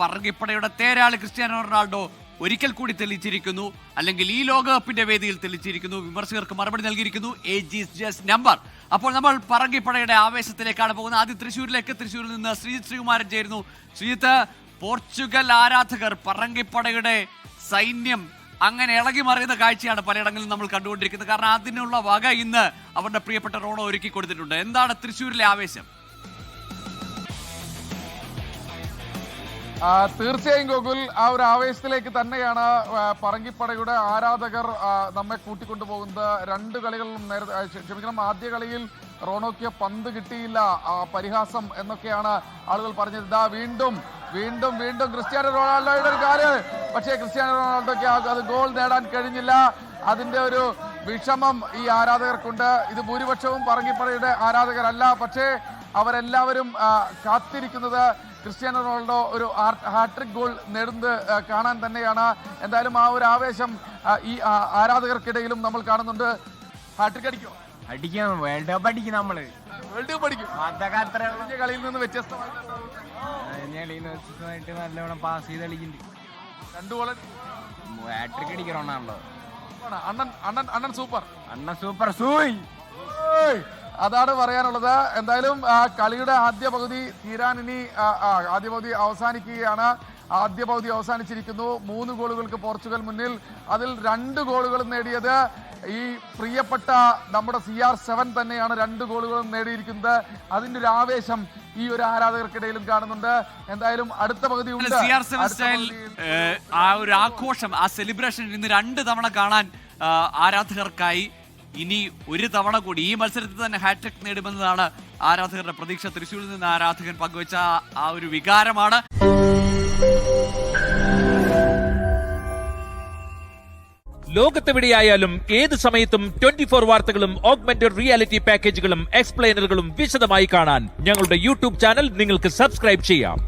പറങ്കിപ്പടയുടെ തേരാളി Cristiano Ronaldo ഒരിക്കൽ കൂടി തെളിയിച്ചിരിക്കുന്നു, അല്ലെങ്കിൽ ഈ ലോകകപ്പിന്റെ വേദിയിൽ തെളിയിച്ചിരിക്കുന്നു. വിമർശകർക്ക് മറുപടി നൽകിയിരിക്കുന്നു. Age is just number. അപ്പോൾ നമ്മൾ പറങ്കിപ്പടയുടെ ആവേശത്തിലേക്കാണ് പോകുന്നത്. ആദ്യം തൃശ്ശൂരിൽ നിന്ന് ശ്രീജിത്ത് ശ്രീകുമാരൻ ചേരുന്നു. ശ്രീജിത്ത്, പോർച്ചുഗൽ ആരാധകർ പറങ്കിപ്പടയുടെ സൈന്യം അങ്ങനെ ഇളകി മറിയുന്ന കാഴ്ചയാണ് പലയിടങ്ങളിലും നമ്മൾ കണ്ടുകൊണ്ടിരിക്കുന്നത്. കാരണം അതിനുള്ള വക ഇന്ന് അവരുടെ പ്രിയപ്പെട്ട റോണോ ഒരുക്കി കൊടുത്തിട്ടുണ്ട്. എന്താണ് തൃശ്ശൂരിലെ ആവേശം? തീർച്ചയായും ഗോകുൽ, ആ ഒരു ആവേശത്തിലേക്ക് തന്നെയാണ് പറങ്കിപ്പടയുടെ ആരാധകർ നമ്മെ കൂട്ടിക്കൊണ്ടുപോകുന്നത്. രണ്ട് കളികളിലും ആദ്യ കളിയിൽ റോണോയ്ക്ക് പന്ത് കിട്ടിയില്ല, പരിഹാസം എന്നൊക്കെയാണ് ആളുകൾ പറഞ്ഞത്. ഇതാ വീണ്ടും വീണ്ടും വീണ്ടും ക്രിസ്ത്യാനോ റൊണാൾഡോയുടെ ഒരു കാല്, പക്ഷേ ക്രിസ്ത്യാനോ റൊണാൾഡോയ്ക്ക് അത് ഗോൾ നേടാൻ കഴിഞ്ഞില്ല. അതിന്റെ ഒരു വിഷമം ഈ ആരാധകർക്കുണ്ട്. ഇത് ഭൂരിപക്ഷവും പറങ്കിപ്പടയുടെ ആരാധകരല്ല, പക്ഷേ അവരെല്ലാവരും കാത്തിരിക്കുന്നത് ക്രിസ്ത്യാനോ റൊണാൾഡോ ഒരു ഹാട്രിക് ഗോൾ നേടുന്നത് കാണാൻ തന്നെയാണ്. എന്തായാലും ആ ഒരു ആവേശം ഈ ആരാധകർക്കിടയിലും നമ്മൾ കാണുന്നുണ്ട്. ഹാട്രിക് അടിക്കും, വേൾഡ് കപ്പ് അടിക്കും, നമ്മള് വേൾഡ് കപ്പ് അടിക്കും. കളിയിൽ നിന്ന് വ്യത്യസ്തമായിട്ട് നല്ലവണ്ണം പാസ് ചെയ്ത് കളിക്കുന്നുണ്ട്. രണ്ടു ഗോൾ ഹാട്രിക് അടിക്കും റൊണാൾഡോ. അണ്ണൻ സൂപ്പർ, സൂപ്പർ സൂയ്. അതാണ് പറയാനുള്ളത്. എന്തായാലും കളിയുടെ ആദ്യ പകുതി തീരാൻ ഇനി ആദ്യ പകുതി അവസാനിക്കുകയാണ്. ആദ്യ പകുതി അവസാനിച്ചിരിക്കുന്നു. 3 ഗോളുകൾക്ക് പോർച്ചുഗൽ മുന്നിൽ. അതിൽ 2 ഗോളുകളും നേടിയത് ഈ പ്രിയപ്പെട്ട നമ്മുടെ CR7 തന്നെയാണ്. 2 ഗോളുകളും നേടിയിരിക്കുന്നത്. അതിന്റെ ഒരു ആവേശം ഈ ഒരു ആരാധകർക്കിടയിലും കാണുന്നുണ്ട്. എന്തായാലും അടുത്ത പകുതി ഉണ്ട്. ആ ഒരു ആഘോഷം, ആ സെലിബ്രേഷൻ ഇന്ന് 2 തവണ കാണാൻ ആരാധകർക്കായി. ഇനി ഒരു തവണ കൂടി ഈ മത്സരത്തിൽ തന്നെ ഹാട്രിക് നേടുമെന്നതാണ് ആരാധകരുടെ പ്രതീക്ഷ. തൃശ്ശൂരിൽ നിന്ന് ആരാധകൻ പങ്കുവച്ച ആ ഒരു വികാരമാണ്. ലോകത്തെവിടെയായാലും ഏത് സമയത്തും 24 വാർത്തകളും ഓഗ്മെന്റഡ് റിയാലിറ്റി പാക്കേജുകളും എക്സ്പ്ലെയിനറുകളും വിശദമായി കാണാൻ ഞങ്ങളുടെ യൂട്യൂബ് ചാനൽ നിങ്ങൾക്ക് സബ്സ്ക്രൈബ് ചെയ്യാം.